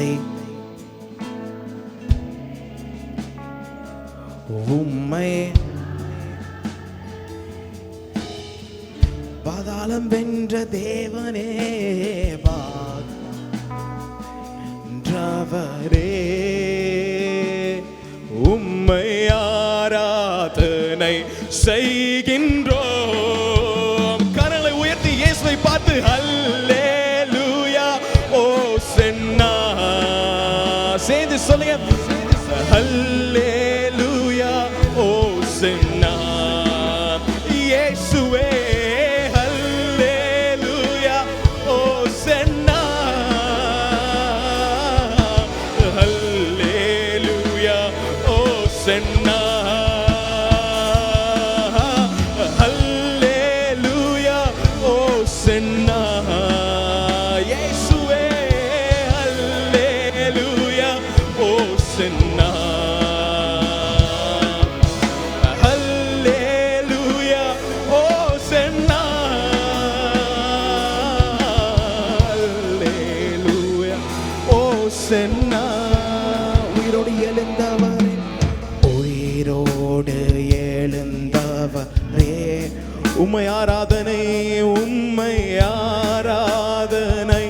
இல்லை. உம்மை பாதாளம் வென்ற தேவனே பான்றவரே, உம்மை ஆராதனை செய்கின்றோம். கரங்களை உயர்த்தி இயேசுவை பார்த்து ஹல்லேலூயா ஓசன்னா சேர்ந்து சொல்லுங்க. ஹல்லேலூயா ஓசன்னா இயேசுவே, ஹல்லேலூயா ஓசன்னா, ஹல்லேலூயா ஓசன்னா, ஹல்லேலூயா ஓசன்னா இயேசுவே, ஹல்லேலூயா ஓசன்னா, ஹல்லேலூயா ஓசன்னா, ஹல்லேலூயா ஓசன்னா. உயிரோடு எழுந்தவரே, உயிரோடு எழுந்தவரே, உம்மை ஆராதனை, உம்மை ஆராதனை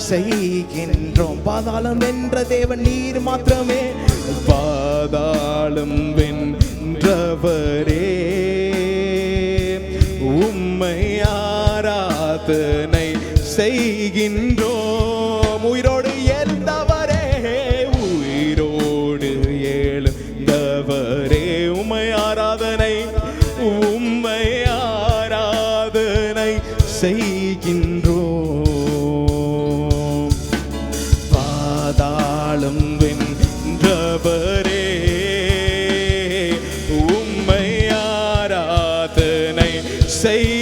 செய்கின்றோம். பாதாளம் வென்ற தேவன் நீர் மாத்திரமே, பாதாளம் வென்றவரே, உம்மை ஆராதனை செய்கின்றோம். உயிரோடு எழுந்தவரே, உயிரோடு எழுந்தவரே, உம்மை ஆராதனை, உம்மை ஆராதனை செய்கின்றோம். பாதாளம் வென்றவரே, உம்மை ஆராதனை செய்